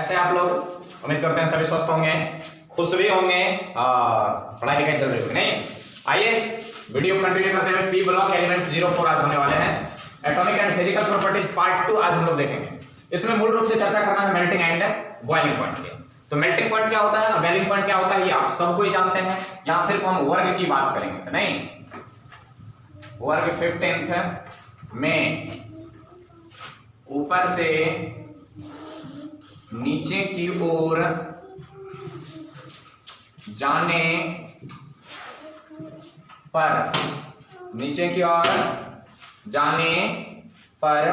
कैसे आप लोग? उम्मीद करते हैं सभी स्वस्थ होंगे, खुश भी होंगे और पढ़ाई लिखाई चल रही होगी। नहीं, आइए वीडियो कंटिन्यू करते हुए पी ब्लॉक एलिमेंट्स 04 आज होने वाले हैं। Atomic and physical properties part 2 आज हम लोग देखेंगे। इसमें मूल रूप से चर्चा करना है मेल्टिंग एंड बॉइलिंग पॉइंट की। तो मेल्टिंग पॉइंट क्या होता है, बॉइलिंग पॉइंट क्या होता है, ये आप सबको ही जानते हैं। यहाँ सिर्फ हम वर्ग की बात करेंगे। नहीं, वर्ग 15th में ऊपर से नीचे की ओर जाने पर, नीचे की ओर जाने पर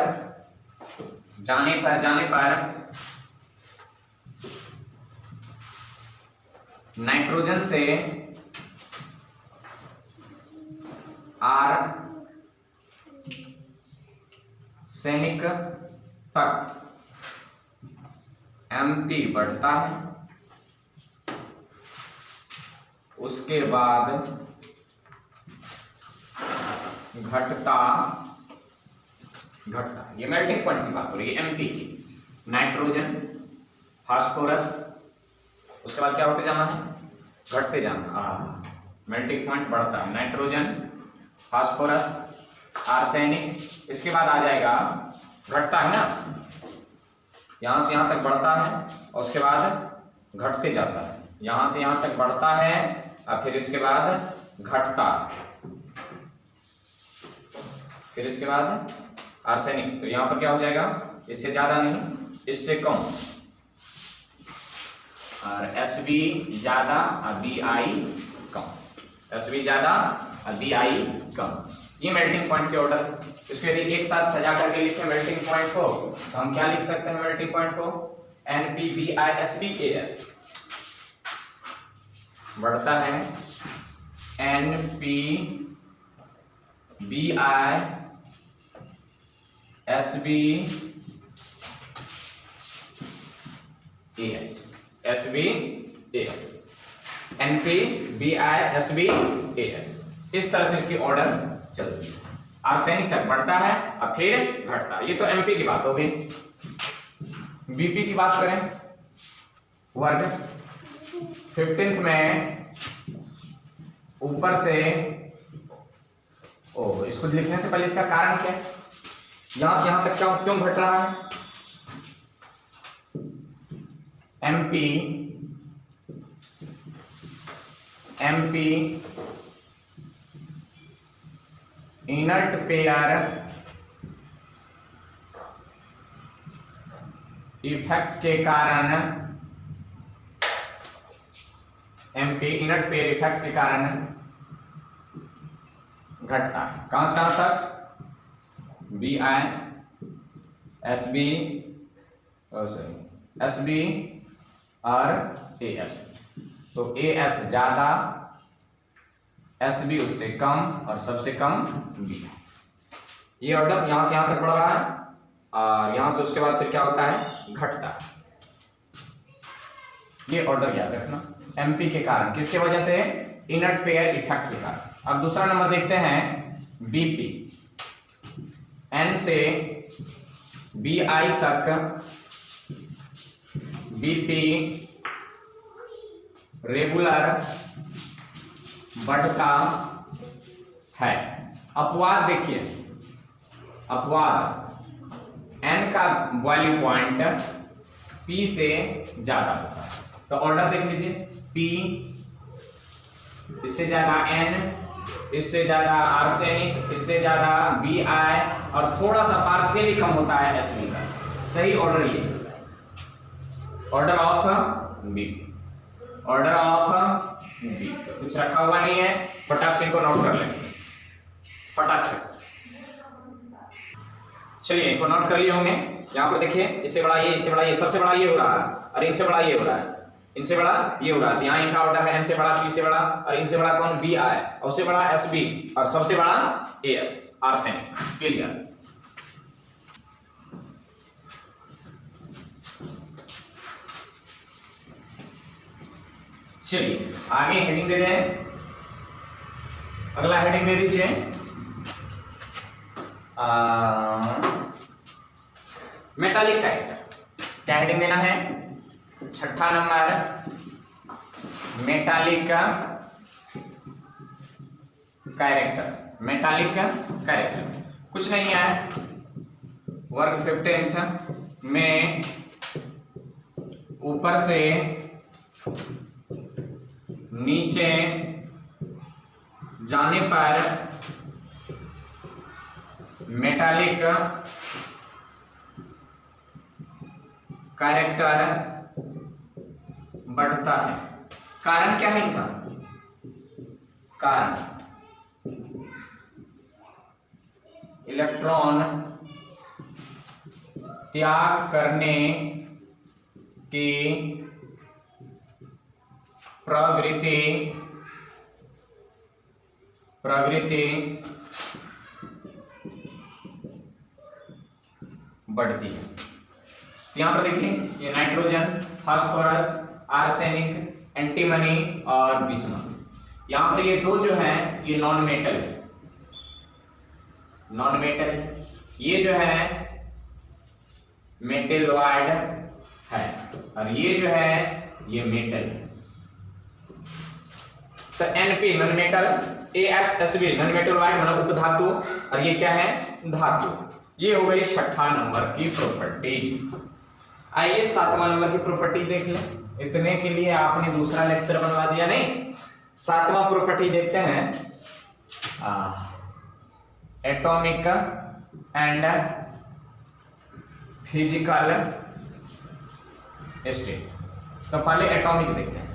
नाइट्रोजन से आर्सेनिक तक MP बढ़ता है, उसके बाद घटता, ये मेल्टिंग पॉइंट की बात हो रही है MP की। नाइट्रोजन, फास्फोरस, उसके बाद क्या होते जाना है, घटते जाना। मेल्टिंग पॉइंट बढ़ता है, नाइट्रोजन, फास्फोरस, आर्सेनिक, इसके बाद आ जाएगा घटता है ना, यहां से यहां तक बढ़ता है और उसके बाद घटते जाता है। यहां से यहां तक बढ़ता है और फिर इसके बाद घटता, फिर इसके बाद आर्सेनिक। तो यहां पर क्या हो जाएगा, इससे ज्यादा नहीं, इससे कम, और Sb ज्यादा और Bi कम, Sb ज्यादा और Bi कम। ये मेल्टिंग पॉइंट के ऑर्डर। इसको यदि एक साथ सजा करके लिखें मेल्टिंग पॉइंट को, तो हम क्या लिख सकते हैं मेल्टिंग पॉइंट को, NPBiSbAs बढ़ता है, NPBiSbAs। इस तरह से इसकी ऑर्डर चलती है। आर्सेनिक तक बढ़ता है और फिर घटता है। ये तो MP की बात हो गई। BP की बात करें, वर्ग 15th में ऊपर से, इसको लिखने से पहले इसका कारण क्या है, यहां से यहां तक क्यों घट रहा है, MP इनर्ट पेयर इफेक्ट के कारण, MP इनर्ट पेयर इफेक्ट के कारण घटता है। कहां से कहां तक, SB और AS। तो AS ज्यादा, SB उससे कम और सबसे कम B। ये ऑर्डर यहां से यहां तक बढ़ रहा है और यहां से उसके बाद फिर क्या होता है, घटता है। ये ऑर्डर याद रखना, MP के कारण, किसके वजह से, इनर्ट पेयर इफेक्ट के कारण। अब दूसरा नंबर देखते हैं BP, N से Bi तक BP रेगुलर बढ़ता है। अपवाद देखिए, अपवाद N का बॉइलिंग पॉइंट P से ज्यादा होता है। तो ऑर्डर देख लीजिए, P, इससे ज्यादा N, इससे ज्यादा आर्सेनिक, इससे ज्यादा Bi और थोड़ा सा पार्शियली कम होता है Sb का। सही ऑर्डर ये, order of B, order of B। कुछ रखा हुआ नहीं है, फटाक से इनको नोट कर लेंगे, फटाक से। चलिए इनको नोट कर लिए होंगे। यहाँ पर देखिए, इससे बड़ा ये, इससे बड़ा ये, सबसे बड़ा ये हो रहा है और इनसे बड़ा ये हो रहा है, इनसे बड़ा ये हो रहा है। यहाँ इनका ऑर्डर है N से बड़ा, P से बड़ा, और इनसे बड़ा कौन, Bi, और उससे बड़ा Sb, और सबसे बड़ा AS, आर्सेनिक। क्लियर। चलिए आगे हेडिंग दे दें, अगला हेडिंग दे दीजिए मेटालिक कैरेक्टर। क्या हेडिंग देना है? छठा number metallic character. Metallic character कुछ नहीं है, वर्ग 15 में ऊपर से नीचे जाने पर मेटालिक कैरेक्टर बढ़ता है। कारण क्या है इनका? कारण इलेक्ट्रॉन त्याग करने की प्रवृत्ति बढ़ती है। यहां पर देखिए ये नाइट्रोजन, फास्फोरस, आर्सेनिक, एंटीमनी और बिस्मथ, यहां पर ये दो जो हैं ये नॉन मेटल है, नॉन मेटल है। ये जो है मेटलॉइड है और ये जो है ये मेटल है। तो Np non metal, AsSb non metalloid मतलब उपधातु, और ये क्या है? धातु। ये हो गई छठा नंबर की प्रॉपर्टीज। आइए सातवां नंबर की प्रॉपर्टी देख लें। इतने के लिए आपने दूसरा लेक्चर बनवा दिया नहीं। सातवां प्रॉपर्टी देखते हैं, एटॉमिक एंड फिजिकल स्टेट। तो पहले एटॉमिक देखते हैं।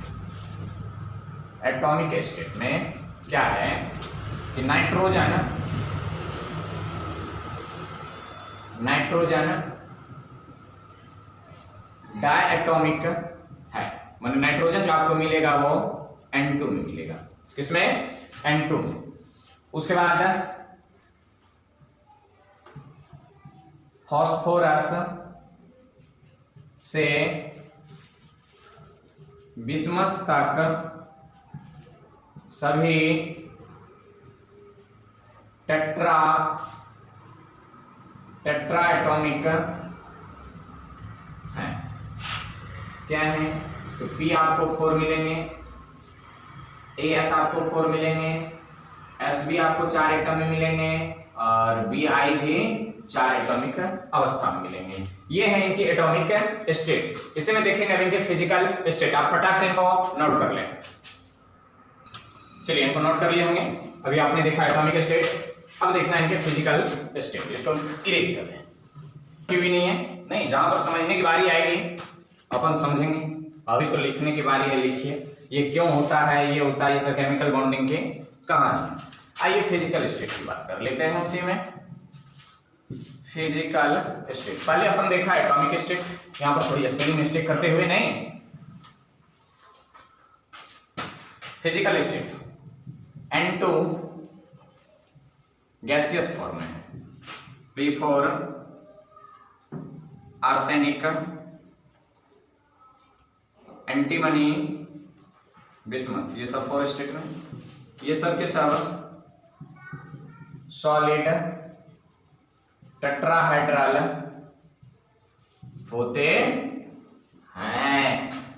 एटॉमिक स्टेट में क्या है कि नाइट्रोजन डायएटॉमिक है, मतलब नाइट्रोजन जो आपको मिलेगा वो N2 में मिलेगा। किसमें? N2 में। उसके बाद फास्फोरस से बिस्मथ तक सभी टेट्रा एटॉमिक हैं। क्या है? तो P आपको 4 मिलेंगे, AS आपको 4 मिलेंगे, Sb आपको 4 एटम में मिलेंगे और Bi भी 4 एटॉमिक अवस्था में मिलेंगे। ये है इनकी एटॉमिक स्टेट। इसे में देखेंगे अब इनके फिजिकल स्टेट। आप फटाक से इनको नोट कर लें। चलिए इनको नोट कर लिए होंगे। अभी आपने देखा एटॉमिक स्टेट, अब देखना है इनके फिजिकल स्टेट। इसको इरेज कर लें, क्यों भी नहीं है नहीं, जहां पर समझने की बारी आएगी अपन समझेंगे। अभी तो लिखने की बारी है, लिखिए ये क्यों होता है, ये होता है, ये सब केमिकल बॉन्डिंग की कहानी। आइए फिजिकल स्टेट की बात कर लेते हैं। उसी में फिजिकल स्टेट पहले अपन देखा एटॉमिक स्टेट। यहां पर थोड़ी स्पेलिंग मिस्टेक करते हुए नहीं, physical state N2 gaseous form है, P for arsenic, antimony, bismuth, ये सब 4 स्टेट में, ये सब के सब सॉलिड टेट्राहाइड्रल होते हैं।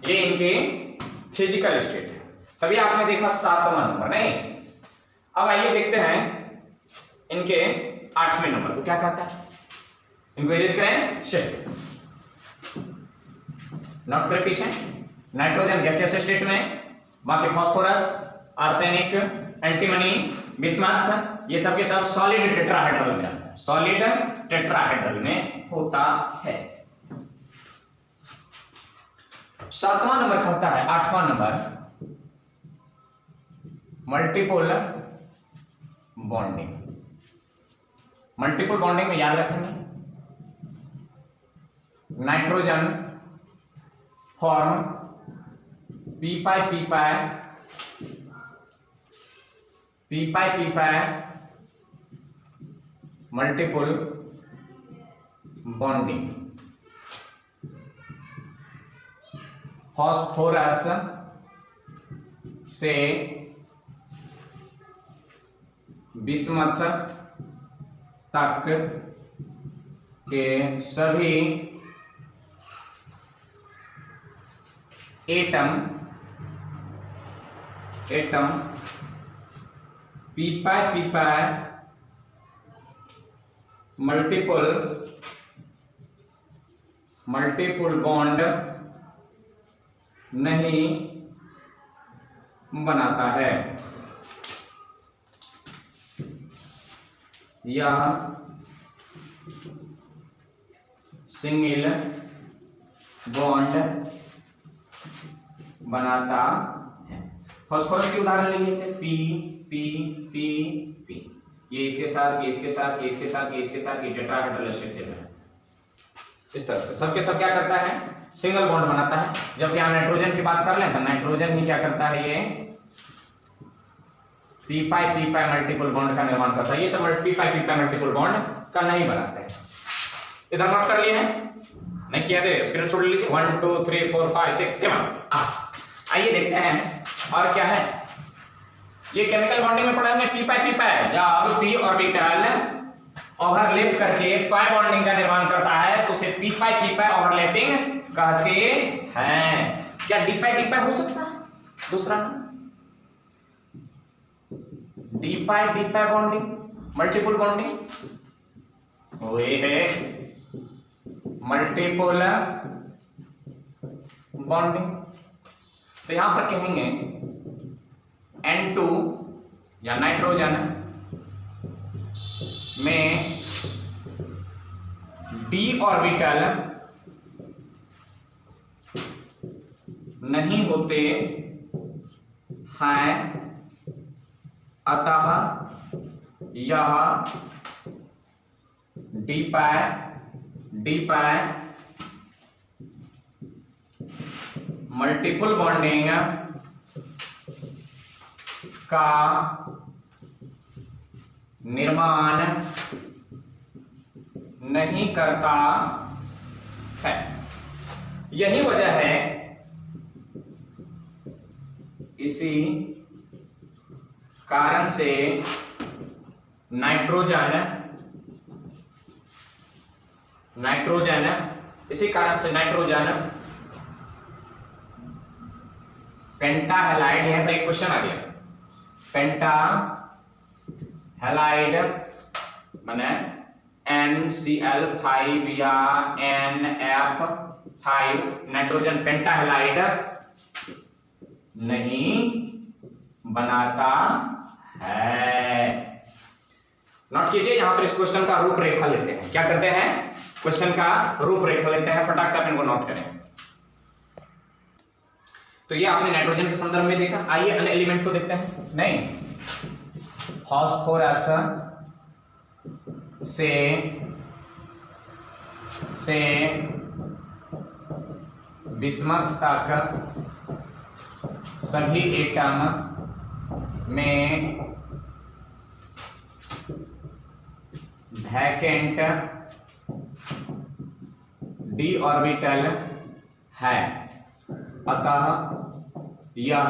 ये इनकी फिजिकल स्टेट है। तभी आपने देखा 7वां नंबर नहीं। अब आइए देखते हैं इनके 8वें नंबर को क्या कहता है। इनको इरेज करें। चलिए नोट कर पीछे। नाइट्रोजन गैसियस स्टेट में, बाकी फास्फोरस, आर्सेनिक, एंटीमनी, बिस्मथ, ये सब के सब सॉलिड टेट्राहाइड्रल में आता है, सॉलिड टेट्राहाइड्रल में होता है। 7वां नंबर कहता है, 8वां number multiple bonding. Multiple bonding में याद रखेंगे nitrogen form p pi multiple bonding. Phosphorus से बिस्मथ तक के सभी atom P pi multiple bond नहीं बनाता है। यह सिंगल बॉन्ड बनाता है। फास्फोरस की उदाहरण ले लीजिए, पी पी पी पी, ये इसके साथ, ये इसके साथ, ये इसके साथ, ये इसके साथ, ये टेट्राहेड्रल स्ट्रक्चर है। इस तरह से सबके सब क्या करता है, सिंगल बॉन्ड बनाता है। जब यहाँ नाइट्रोजन की बात कर लें तो नाइट्रोजन ही क्या करता है, ये पी पाई मल्टीपल बॉन्ड का निर्माण करता है। ये सब पी पाई मल्टीपल बॉन्ड का नहीं बनाते हैं। इधर नोट कर लिए हैं, नहीं किया तो स्क्रीन छोड़ लीजिए। 1 2 3 4 5 6 7। आइए देखते हैं और क्या है। ये केमिकल बॉन्डिंग में पढ़ा है पी पाई जब पी ऑर्बिटल ओवरलैप करके पाई बॉन्डिंग का निर्माण करता है तो उसे पी पाई ओवरलैपिंग कहते हैं। क्या डी पाई हो सकता है दूसरा D pi bonding, multiple bonding, वो है मल्टीपल बॉन्डिंग। तो यहां पर कहेंगे N2 या नाइट्रोजन में d ऑर्बिटल नहीं होते हैं, अतः यह डी पाई मल्टीपल बॉन्डिंग का निर्माण नहीं करता है। यही वजह है, इसी कारण से नाइट्रोजन पेंटाहेलाइड, यहां पर एक क्वेश्चन आ गया, पेंटाहेलाइड माने NCl5 या NF5 नाइट्रोजन पेंटाहेलाइड नहीं बनाता है। नोट कीजिए, यहां पर इस क्वेश्चन का रूपरेखा लेते हैं। क्या करते हैं, क्वेश्चन का रूपरेखा लेते हैं। फटाक से आप इनको नोट करें। तो ये आपने नाइट्रोजन के संदर्भ में देखा। आइए अन्य एलिमेंट को देखते हैं। नहीं, फास्फोरस से बिस्मथ तक सभी एटम में वैकेंट डी ऑर्बिटल है, अतः यह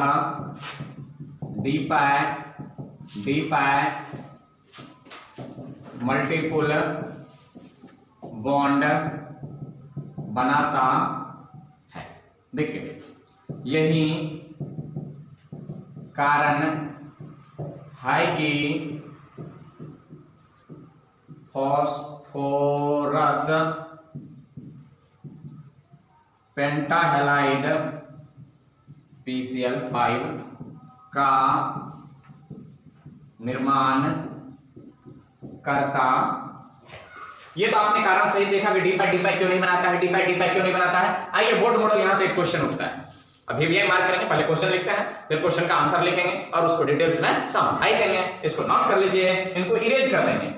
डी पाई मल्टीपल बॉन्ड बनाता है। देखिए, यही कारण है कि फास्फोरस पेंटाहेलाइड PCl5 का निर्माण करता है। ये तो आपने कारण सही देखा कि डी पाई क्यों नहीं बनाता है, डी पाई क्यों नहीं बनाता है। आइए बोर्ड मॉडल यहां से एक क्वेश्चन उठता है। अभी भी मार्क करेंगे, पहले क्वेश्चन लिखते हैं, फिर क्वेश्चन का आंसर लिखेंगे और उसको डिटेल्स में समझाई देंगे। इसको नोट कर लीजिए, इनको इरेज कर देंगे।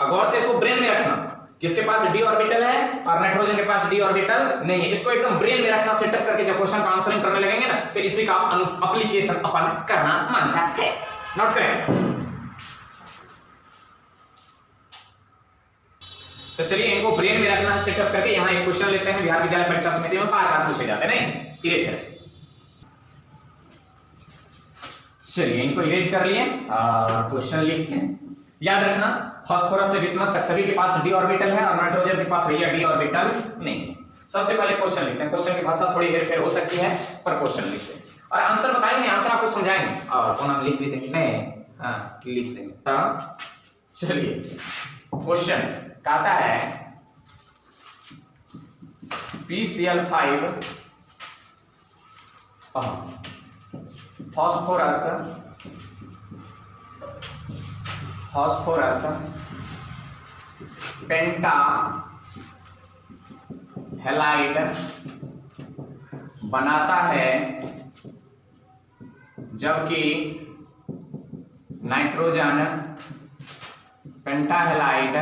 गौर से इसको ब्रेन में रखना, किसके पास डी ऑर्बिटल है और नाइट्रोजन के पास डी ऑर्बिटल नहीं है। इसको एकदम ब्रेन में रखना, सेटअप करके जब क्वेश्चन का आंसरिंग करने लगेंगे ना, तो इसी का एप्लीकेशन अपन करना मानता है। नोट करें। तो चलिए इनको ब्रेन में रखना, सेटअप करके यहां एक क्वेश्चन लेते हैं। बिहार विद्यालय परीक्षा समिति में बार पूछे जाते हैं, नहीं इरेज करें। चलिए इनको इरेज कर लिए, क्वेश्चन लिखते हैं। याद रखना, फास्फोरस से बिस्मथ तक सभी के पास डी ऑर्बिटल है और नाइट्रोजन के पास भैया डी ऑर्बिटल नहीं। सबसे पहले क्वेश्चन लिखते हैं, क्वेश्चन की भाषा थोड़ी हेरफेर हो सकती है पर क्वेश्चन लिखते हैं और आंसर बताएंगे, आंसर आपको समझाएंगे और कौन हम लिख भी देंगे, नहीं हाँ लिख देंगे। तो चलिए क्वेश्चन कहता है PCl5 फॉस्फोरस पेंटा हैलाइड बनाता है जबकि नाइट्रोजन पेंटाहैलाइड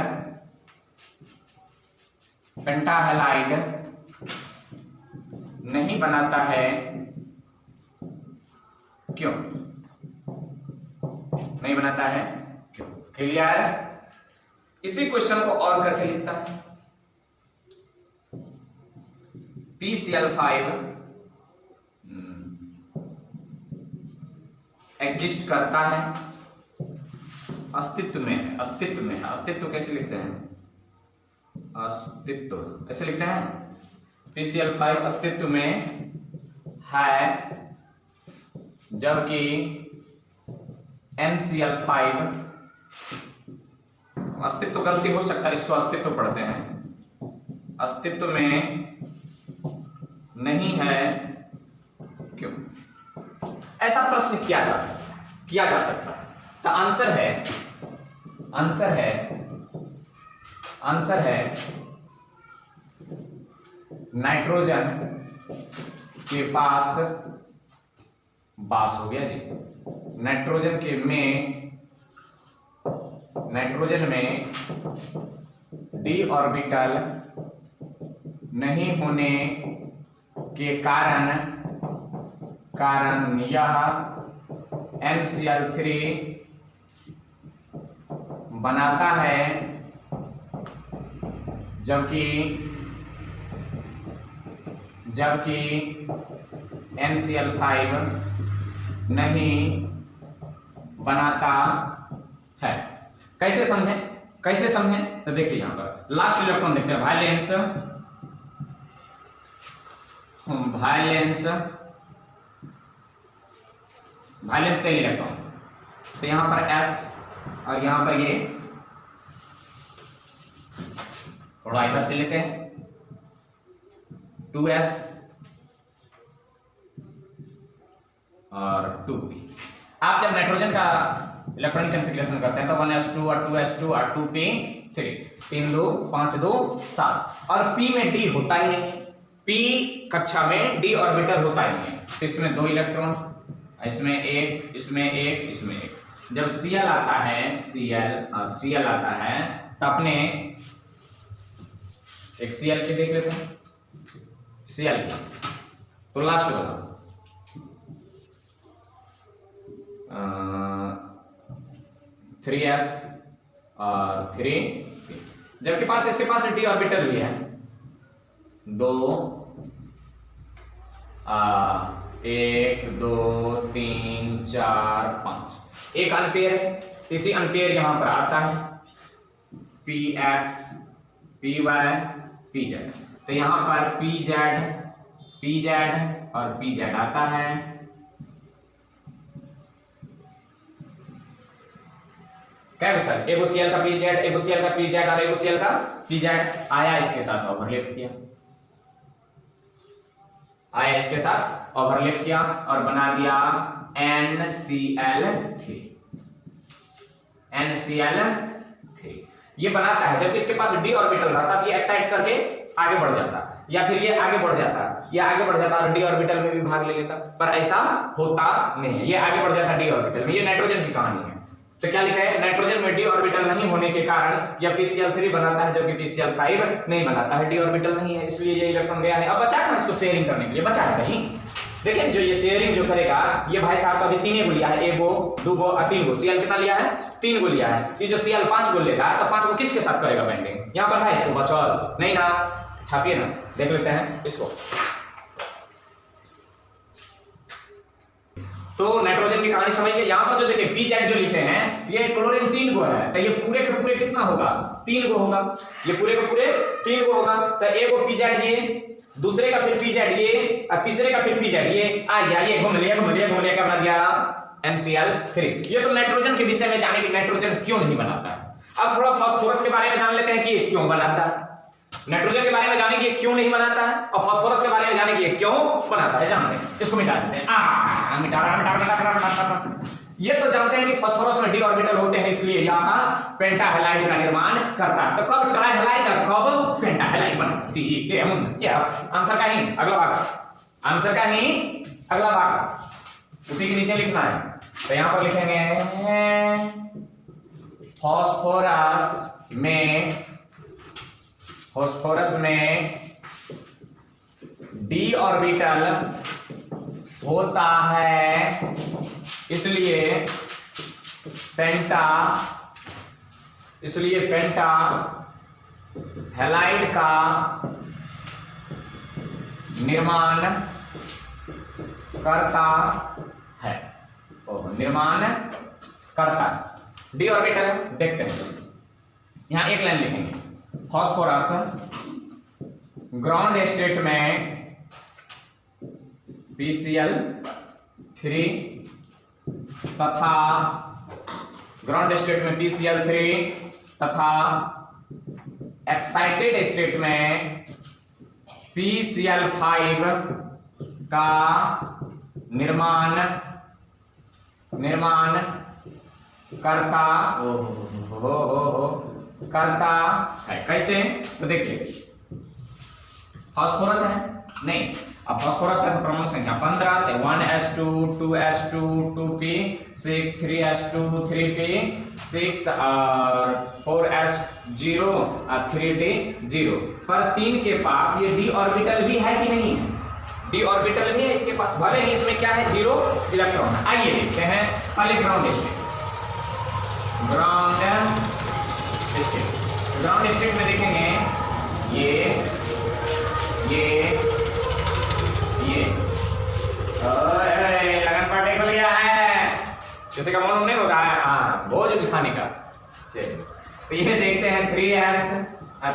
नहीं बनाता है, क्यों नहीं बनाता है, क्यों? क्लियर? इसी क्वेश्चन को और करके लिखता है PCl5 एग्जिस्ट करता है, अस्तित्व में, अस्तित्व कैसे लिखते हैं, अस्तित्व ऐसे लिखते हैं, PCl5 अस्तित्व में है जबकि NCl5 अस्तित्व गलती हो सकता है, इसको अस्तित्व पढ़ते हैं, अस्तित्व में नहीं है, क्यों? ऐसा प्रश्न किया जा सकता है। तो आंसर है नाइट्रोजन के पास बास हो गया जी, नाइट्रोजन में डी ऑर्बिटल नहीं होने के कारण यह NCl3 बनाता है जबकि NCl5 नहीं बनाता है। कैसे समझें? तो देखिए यहां पर लास्ट इलेक्ट्रॉन देखते हैं, वायलेंस से इलेक्ट्रॉन, तो यहां पर S और यहां पर ये थोड़ा इधर से लेते हैं 2s और 2p। आप जब नाइट्रोजन का इलेक्ट्रॉनिक कॉन्फ़िगरेशन करते हैं तो 1s2 और 2s2 और 2p3, 3 2 5 2 7 और p में d होता ही नहीं है, p कक्षा में d ऑर्बिटल होता ही नहीं है, तो इसमें 2 इलेक्ट्रॉन, इसमें एक। जब Cl आता है तो अपने एक Cl के देख लेते हैं, Cl की तो लास्ट वाला 3s और 3p, जबकि पास इसके पास d ऑर्बिटल भी है 2 1 2 3 4 5, 1 एम्पीयर है, इसी एम्पीयर यहां पर आता है px py pz, तो यहां पर pz और pz आता है, क्या है सर, एगो Cl का pz, एगो Cl का pz और एगो Cl का pz आया, इसके साथ ओवरलैप किया और बना दिया NCl3। ये बनाता है जबकि इसके पास d ऑर्बिटल रहता तो ये एक्साइट करके आगे बढ़ जाता, या फिर ये आगे बढ़ जाता और d ऑर्बिटल में भी भाग ले लेता, पर ऐसा होता नहीं है, ये आगे बढ़ जाता d ऑर्बिटल में। ये नाइट्रोजन की कहानी है। तो क्या लिखा है, नाइट्रोजन में d ऑर्बिटल नहीं होने के कारण यह PCl3 बनाता है जबकि PCl5 नहीं बनाता है, d ऑर्बिटल नहीं है, इसलिए ये इलेक्ट्रॉन गया नहीं। अब बचा है इसको शेयरिंग करने के लिए, बचा है कहीं, देखिए जो ये शेयरिंग जो करेगा, ये भाई साहब का अभी 3 गो लिया है, 1 गो 2 गो 3 गो, Cl कितना लिया है, 3 गो लिया है, ये जो Cl 5 गो लेगा तो 5 गो किसके साथ करेगा बाइंडिंग, यहाँ पर है इसको बचल नहीं ना, छापिए ना, देख लेते हैं इसको। तो नाइट्रोजन की कहानी समझिए, यहाँ पर जो देखिए pz जो लिखे हैं, ये क्लोरीन 3 गो है, तो ये पूरे के पूरे कितना होगा, 3 गो होगा, ये पूरे के पूरे 3 गो होगा, तो 1 गो pz ये दूसरे का फिर पीजेड ये, तीसरे का फिर पीजेड ये, यार ये घूम लिया क्या बना दिया NCl3। ये तो नाइट्रोजन के विषय में जाने की नाइट्रोजन क्यों नहीं बनाता है। अब थोड़ा फास्फोरस के बारे में जान लेते हैं कि ये क्यों बनाता है। नाइट्रोजन के बारे में जाने की क्यों नहीं बनाता है और फास्फोरस के बारे में जाने की क्यों बनाता है जानते हैं। इसको मिटा देते हैं। मिटा। ये तो जानते हैं कि फास्फोरस में डी ऑर्बिटल होते हैं, इसलिए यहाँ पेंटाहेलाइड का निर्माण करता है। तो कब ट्राइहेलाइड और कब पेंटाहेलाइड बनती है। क्या आंसर का ही अगला भाग, आंसर का ही अगला भाग उसी के नीचे लिखना है। तो यहां पर लिखेंगे फास्फोरस में डी ऑर्बिटल होता है, इसलिए पेंटा हैलाइड का निर्माण करता है। डी ऑर्बिटल देखते हैं। यहां एक लाइन लिखेंगे, फास्फोरस ग्राउंड स्टेट में PCl3 तथा एक्साइटेड स्टेट में PCl5 का निर्माण करता है। कैसे? तो देखिए फास्फोरस है नहीं, अब फास्फोरस है तो परमाणु संख्या 15 थे, 1s2 2s2 2p 6 3s2 3p 6 और 4s0 3d0 पर 3 के पास ये डी ऑर्बिटल भी है कि नहीं? डी ऑर्बिटल भी है इसके पास, भले ही इसमें क्या है 0 इलेक्ट्रॉन। आइए देखते हैं पहले ग्राउंड स्टेट में देखेंगे ये लगन पाटे खुल गया है, जैसे का मन नहीं होता है हाँ भोज दिखाने का। तो ये देखते हैं 3s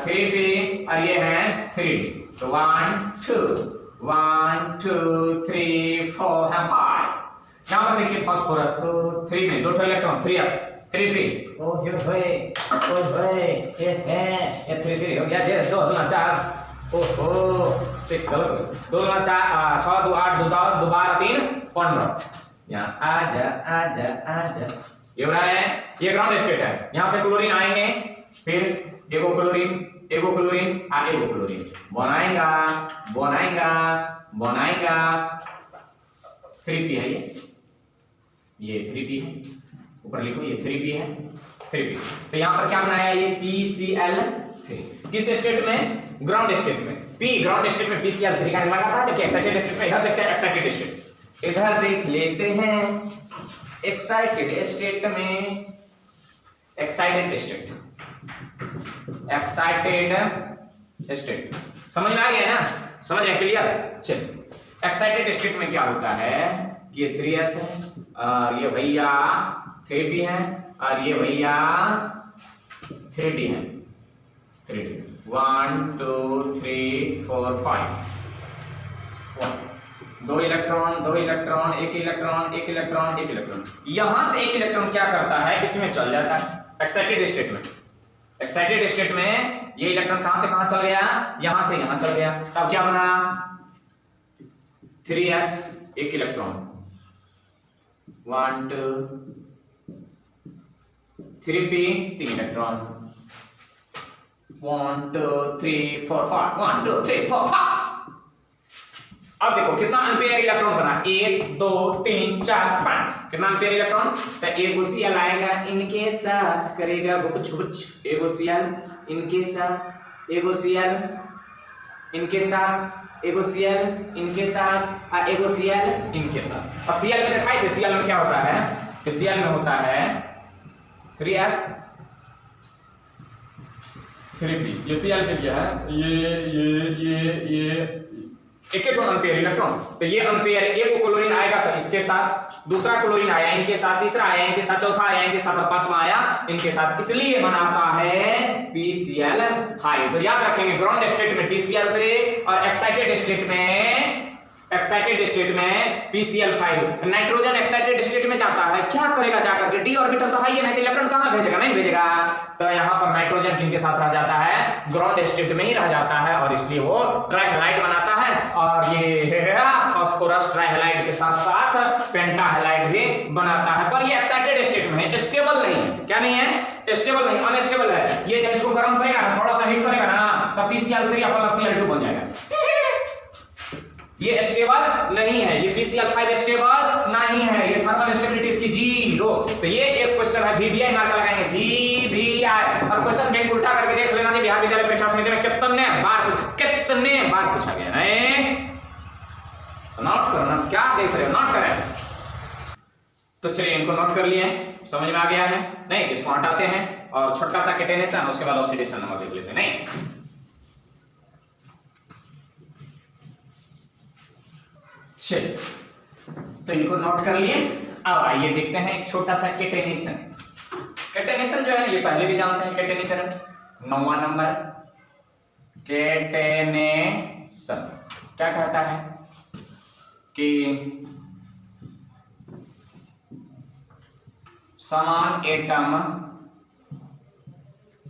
3p और ये है 3d। तो 1 2 3 4 है 5। यहाँ पर देखिए फास्फोरस तो 3 में 2 इलेक्ट्रॉन 3s 3p ये 3 हो गया 2 2 4 ओहो 6 गलत 2 4 6 2 8 2 10 2 12 3 15। यहाँ आजा ये हो रहा है, ये ग्राउंड स्टेट है। यहाँ से क्लोरीन आएंगे, फिर एगो क्लोरीन बनाएगा 3p है ये 3p है, ऊपर लिखो ये 3p है 3p। तो यहाँ पर क्या बनाया ये PCl3 किस स्टेट में? ग्राउंड स्टेट में। ग्राउंड स्टेट में PCl3 का निर्माण करता है, जबकि एक्साइटेड स्टेट में इधर देखते हैं एक्साइटेड स्टेट। इधर देख लेते हैं एक्साइटेड स्टेट में एक्साइटेड स्टेट समझ में आ गया ना? समझ रहे क्लियर? चलिए एक्साइटेड स्टेट में क्या होता है, ये 3s है और ये भैया 3p है और ये भैया 3d है 3d 1 2 3 4 5 2 इलेक्ट्रॉन एक इलेक्ट्रॉन। यहां से एक इलेक्ट्रॉन क्या करता है, इसमें चल जाता है एक्साइटेड स्टेट में। ये इलेक्ट्रॉन कहां से कहां चल गया, यहां से यहां चल गया। तब क्या बना 3s एक इलेक्ट्रॉन 1 2 3p 3 इलेक्ट्रॉन 1 2 3 4 5 1 2 3 4 5। अब देखो कितना अनपेयर इलेक्ट्रॉन बना 1 2 3 4 5। कितना अनपेयर इलेक्ट्रॉन? तो एगो Cl आएगा इनके साथ करेगा गुच एगो Cl इनके साथ एगो Cl इनके साथ एगो Cl इनके साथ और एगो Cl इनके साथ। और Cl में दिखाई दे Cl में क्या होता है, तो Cl में होता है 3s 3p। ये Cl के लिए है, ये एक अनपेयर इलेक्ट्रॉन। तो ये अनपेयर एगो क्लोरीन आएगा तो इसके साथ दूसरा क्लोरीन आया इनके साथ, तीसरा आया इनके साथ, चौथा आया इनके साथ और पांचवा आया इनके साथ, इसलिए बनाता है PCl5। तो याद रखेंगे ग्राउंड स्टेट में PCl3 और एक्साइटेड स्टेट में PCl5। नाइट्रोजन एक्साइटेड स्टेट में जाता है, क्या करेगा जाकर के, डी ऑर्बिटल तो हाई है, नहीं तो इलेक्ट्रॉन कहां भेजेगा, नहीं भेजेगा। तो यहां पर नाइट्रोजन किनके साथ रह जाता है, ग्राउंड स्टेट में ही रह जाता है, और इसलिए वो ट्राइहैलाइड बनाता है। और ये फास्फोरस ट्राइहैलाइड के साथ साथ पेंटाहैलाइड भी बनाता है। पर ये एक्साइटेड स्टेट में है, स्टेबल नहीं है। क्या नहीं है, स्टेबल नहीं, अनस्टेबल है। ये जब इसको गर्म करेगा ना, थोड़ा सा हीट करेगा ना, तब PCl3 प्लस Cl2 बन जाएगा। ये स्टेबल नहीं है, ये PCl5 स्टेबल नहीं है, ये थर्मल स्टेबिलिटी इसकी 0। तो ये एक क्वेश्चन है, VVI मार्क लगाएंगे, VVI। और क्वेश्चन बैंक उल्टा करके देख लेना जी, बिहार विद्यालय परीक्षा समिति में कितने बार पूछा गया है। नोट करना, क्या देख रहे हो, नोट करें। तो चलिए इनको नोट कर लिए, समझ में आ गया है नहीं, इसको हटाते हैं और छोटा सा कैटेनेशन, उसके बाद ऑक्सीडेशन नंबर देख लेते हैं। नहीं चलिए, तो इनको नोट कर लिए। अब आइए देखते हैं एक छोटा सा कैटेनेशन। कैटेनेशन जो है ये पहले भी जानते हैं, कैटेनीकरण 9वां नंबर। कैटेनेशन क्या कहता है कि समान एटम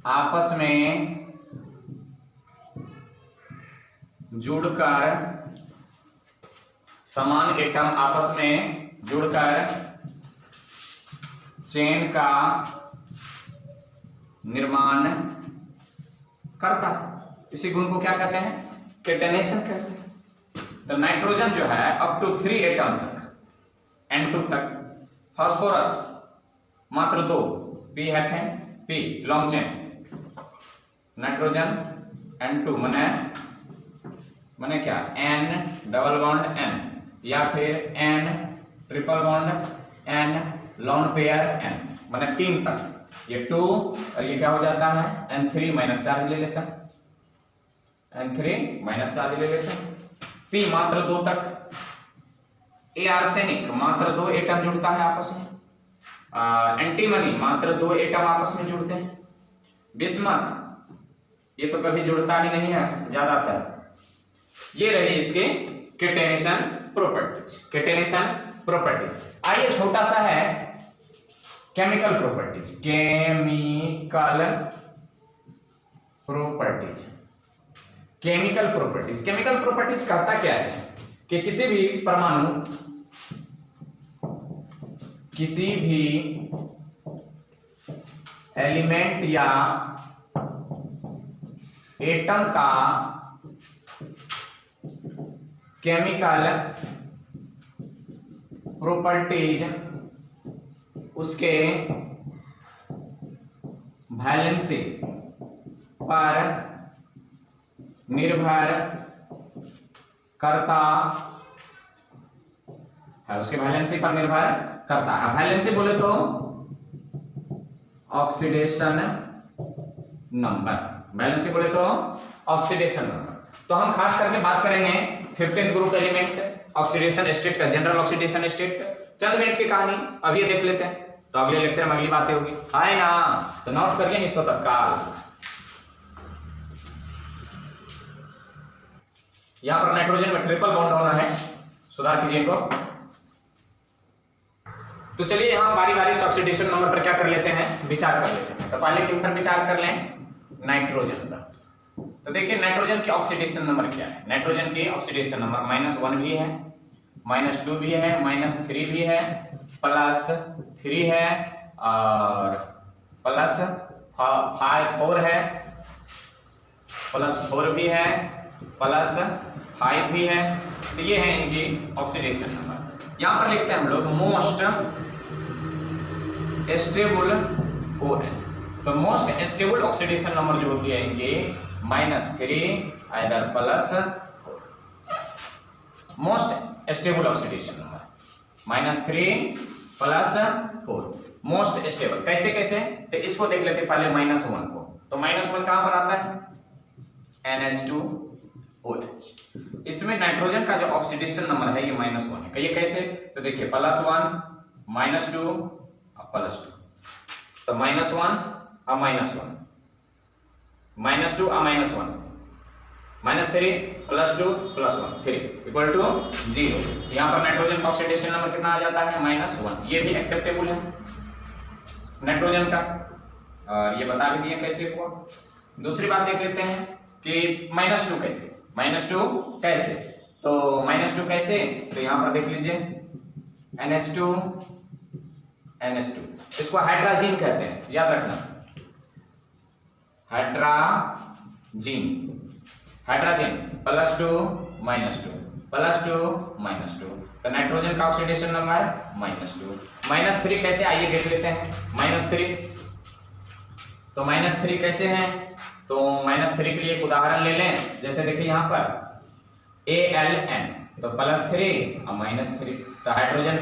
आपस में जुड़कर, समान एटम आपस में जुड़कर चेन का निर्माण करता है। इसी गुण को क्या कहते हैं, कैटेनेशन कहते हैं। तो नाइट्रोजन जो है अप टू 3 एटम तक, N2 तक, फास्फोरस मात्र 2, P हेपेन, P long chain, nitrogen N2 मने क्या, N डबल बॉन्ड N, या फिर N triple bond N long pair N, माने 3 तक। ये 2 और ये क्या हो जाता है, N3 माइनस चार्ज ले लेता है, N3 माइनस चार्ज ले लेता है। P मात्र 2 तक। ए आर्सेनिक मात्र 2 एटम जुड़ता है आपस में। एंटीमनी मात्र 2 एटम आपस में जुड़ते हैं। बिस्मथ ये तो कभी जुड़ता ही नहीं है ज्यादातर। ये रही इसके कैटेनेशन प्रॉपर्टीज, कैटेनेशन प्रॉपर्टीज। आइए छोटा सा है chemical properties, chemical properties. Chemical properties, chemical properties कहता क्या है कि किसी भी परमाणु, किसी भी एलिमेंट या एटम का केमिकल प्रॉपर्टीज उसके वैलेंसी पर निर्भर करता है, उसके वैलेंसी पर निर्भर करता है। वैलेंसी बोले तो ऑक्सीडेशन नंबर, वैलेंसी बोले तो ऑक्सीडेशन नंबर। तो हम खास करके बात करेंगे 15th group element oxidation state का, जनरल ऑक्सीडेशन स्टेट। चंद मिनट की कहानी अब ये देख लेते हैं, तो अगले लेक्चर में अगली बातें होगी, आए ना, तो नोट करिए इसको तत्काल। यहां पर नाइट्रोजन में ट्रिपल बॉन्ड होना है, सुधार कीजिए इनको। तो चलिए यहां बारी बारी से ऑक्सीडेशन नंबर पर क्या कर लेते हैं, विचार कर लेते हैं। तो पहले किन पर विचार कर लें, नाइट्रोजन पर। तो देखिए नाइट्रोजन की ऑक्सीडेशन नंबर क्या है। नाइट्रोजन की ऑक्सीडेशन नंबर -1 भी है, -2 भी है, -3 भी है, +3 है और +4 है, +4 भी है, +5 भी है। तो ये है इनकी ऑक्सीडेशन नंबर। यहां पर लिखते हैं हम लोग मोस्ट स्टेबल ON। तो मोस्ट स्टेबल ऑक्सीडेशन नंबर जो होती है इनकी -3 either +4। Most stable oxidation number -3 +4, most stable. कैसे कैसे, तो इसको देख लेते पहले -1 को। तो -1 कहां पर आता है, NH2 OH। इसमें नाइट्रोजन का जो ऑक्सीडेशन नंबर है ये -1 है। ये कैसे? तो देखिए +1 -2 +2, तो -1 -1 -2 -1 -3 +2 +1 3 इक्वल टू 0। यहाँ पर नाइट्रोजन का ऑक्सीडेशन नंबर कितना आ जाता है? -1। ये भी एक्सेप्टेबल है नाइट्रोजन का, और ये बता भी दिए कैसे हुआ। दूसरी बात देख लेते हैं कि -2 कैसे? -2 कैसे? तो -2 कैसे? तो यहाँ पर देख लीजिए NH2 NH2, इसको हाइड्राजीन कहते हैं, याद रखना, हाइड्राजीन +2 -2 +2 तो नाइट्रोजन का ऑक्सीडेशन नंबर -2। -3 कैसे? आइए देख लेते हैं -3। तो -3 कैसे हैं? तो -3 के लिए एक उदाहरण ले लें, जैसे देखिए यहाँ पर ALN, तो +3 और -3, तो नाइट्रोजन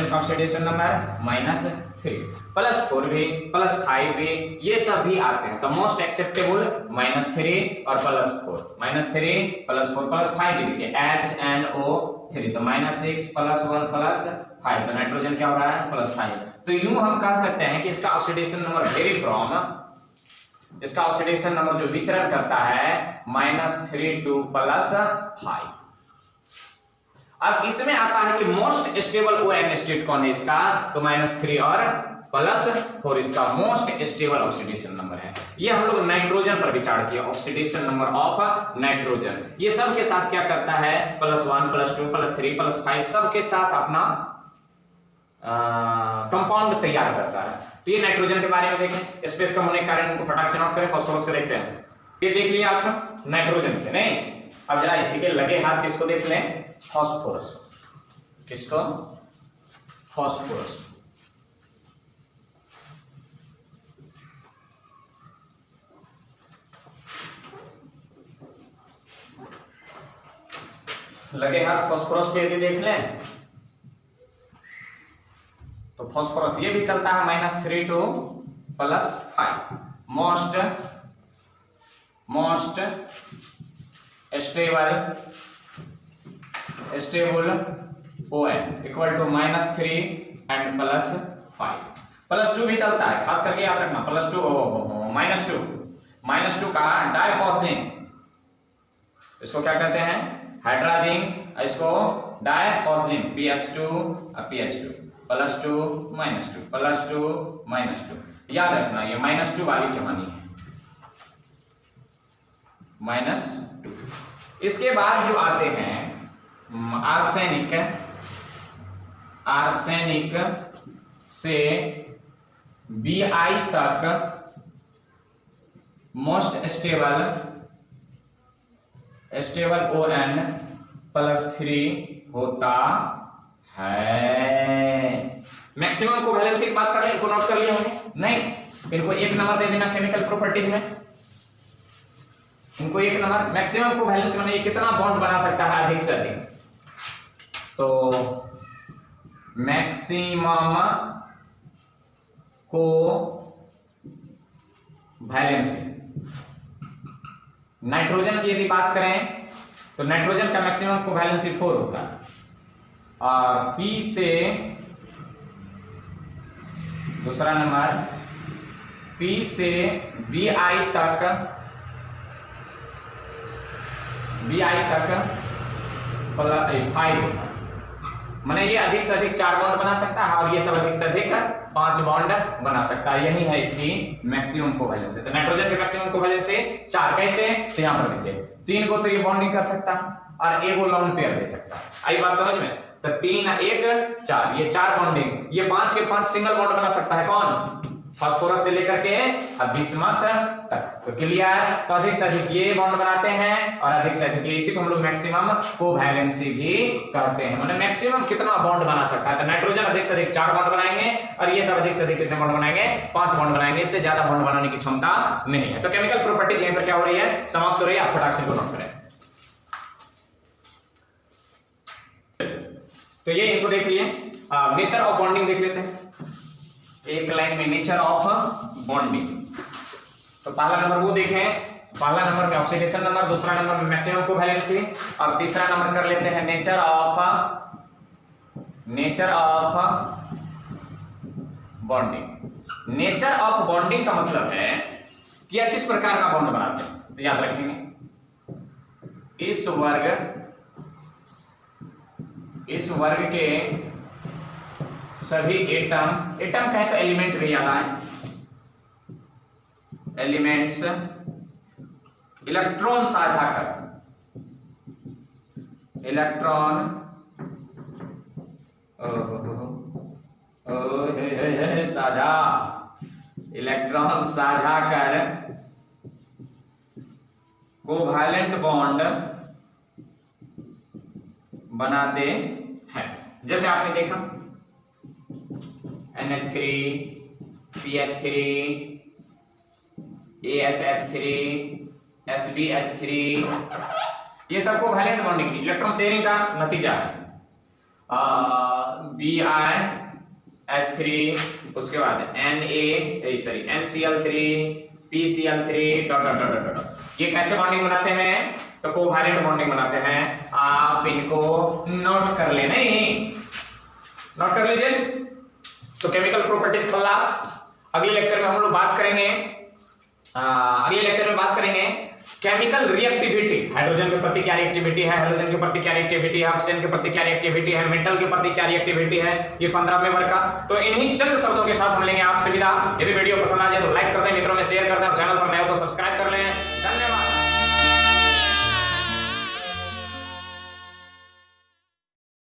का ऑक्सीडेशन नंबर -3, +4 भी +5 भी ये सब भी आते हैं। तो मोस्ट एक्सेप्टेबल -3 और +4, -3 +4 +5 भी देखिए HNO3, तो -6 +1 +5, तो नाइट्रोजन क्या हो रहा है? +5। तो यूं हम कह सकते हैं कि इसका ऑक्सीडेशन नंबर वेरी फ्रॉम, इसका ऑक्सीडेशन नंबर जो विचरण करता है -3 to +5। अब इसमें आता है कि मोस्ट स्टेबल ON स्टेट कौन है इसका? तो -3 और +4 इसका मोस्ट स्टेबल ऑक्सीडेशन नंबर है। ये हम लोग नाइट्रोजन पर विचार किया, ऑक्सीडेशन नंबर ऑफ नाइट्रोजन। ये सब के साथ क्या करता है? +1 +2 +3 +5 सब के साथ अपना कंपाउंड तैयार करता है। तो ये नाइट्रोजन के बारे में देखें, स्पेस कम होने के कारण इनको फटाक से नोट करें। फास्फोरस को देखते हैं, ये देख लिया आपने नाइट्रोजन के, नहीं? अब जरा इसी के लगे हाथ किसको देख लें? फास्फोरस। किसको? फास्फोरस। लगे हाथ फास्फोरस पे यदि देख लें तो फास्फोरस ये भी चलता है -3 to +5। Most stable ON equal to -3 and +5। +2 भी चलता है, खास करके याद रखना -2 का डाइफॉस्जीन, इसको क्या कहते हैं? हाइड्राजीन, इसको डाइफॉस्जीन PH2 PH2 +2 -2 +2 -2, याद रखना ये -2 वाली क्या मानी है? -2। इसके बाद जो आते हैं आर्सेनिक से Bi तक मोस्ट स्टेबल ON +3 होता है। मैक्सिमम कोवैलेंसी की बात कर लें, इनको नोट कर लिया होंगे? नहीं, इनको 1 नंबर दे देना केमिकल प्रॉपर्टीज में, इनको 1 नंबर। मैक्सिमम कोवैलेंसी माने ये कितना बॉन्ड बना सकता है अधिक से अधिक? तो मैक्सिमम कोवैलेंसी नाइट्रोजन की यदि बात करें तो नाइट्रोजन का मैक्सिमम कोवैलेंसी 4 होता है, और P से दूसरा नंबर P से Bi तक 5 होता है। माने ये अधिक से अधिक 4 बॉन्ड बना सकता है और ये सब अधिक से अधिक 5 बॉन्ड बना सकता है। यही है इसकी मैक्सिमम कोवैलेंसी। तो नाइट्रोजन की मैक्सिमम कोवैलेंसी 4 कैसे? तो यहां पर देखिए 3 को तो ये बॉन्डिंग कर सकता है और 1 को लोन पेयर दे सकता है। आई बात समझ में? तो 3 1 4, ये 4 बॉन्डिंग, ये 5 के 5 सिंगल बॉन्ड बना सकता है। कौन? फास्फोरस से लेकर के बिस्मथ तक। तो क्लियर? तो अधिक से अधिक ये बॉन्ड बनाते हैं और अधिक से अधिक इसी को हम लोग मैक्सिमम कोवैलेंसी भी कहते हैं। मतलब मैक्सिमम कितना बॉन्ड बना सकता है? तो नाइट्रोजन अधिक से अधिक 4 बॉन्ड बनाएंगे और ये सब अधिक से अधिक कितने बॉन्ड बनाएंगे? 5 बॉन्ड बनाएंगे। इससे ज्यादा बॉन्ड बनाने की क्षमता नहीं है। तो केमिकल प्रॉपर्टीज यहीं पर क्या हो रही है? समाप्त हो रही है। आप फटाक से को नोट करें। तो ये इनको देख लिए। नेचर ऑफ बॉन्डिंग देख लेते हैं एक लाइन में, नेचर ऑफ बॉन्डिंग। तो पहला नंबर वो देखें पहला नंबर में ऑक्सीडेशन नंबर, दूसरा नंबर में मैक्सिमम कोवैलेंसी और तीसरा नंबर कर लेते हैं nature of bonding. Nature of bonding का मतलब है कि यह किस प्रकार का बॉन्ड बनाते हैं। तो याद रखेंगे इस वर्ग के सभी एटम कहे तो एलिमेंट भी याद आए, एलिमेंट्स इलेक्ट्रॉन साझा कर, इलेक्ट्रॉन साझा, इलेक्ट्रॉन साझा कर कोवैलेंट बॉन्ड बनाते हैं। जैसे आपने देखा NH3 PH3 ASH3 SbH3, ये सब कोवैलेंट बॉन्डिंग इलेक्ट्रॉन शेयरिंग का नतीजा है। BiH3, उसके बाद NCl3 PCl3 dot dot dot dot. ये कैसे बॉन्डिंग बनाते हैं? तो कोवैलेंट बॉन्डिंग बनाते हैं। आप इनको नोट कर ले, नहीं नोट कर लीजिए। तो केमिकल प्रॉपर्टीज खल्लास। अगले लेक्चर में हम लोग बात करेंगे, केमिकल रिएक्टिविटी। हाइड्रोजन के प्रति क्या रिएक्टिविटी है, हेलोजन के प्रति क्या रिएक्टिविटी है, ऑक्सीजन के प्रति क्या रिएक्टिविटी है, मेटल के प्रति क्या रिएक्टिविटी है, ये 15वें वर्ग का। तो इन्हीं चंद शब्दों के साथ हम लेंगे आपसे विदा। यदि वीडियो पसंद आ जाए तो लाइक कर दें, मित्रों में शेयर कर दें और चैनल पर नए हो तो सब्सक्राइब कर लें। धन्यवाद।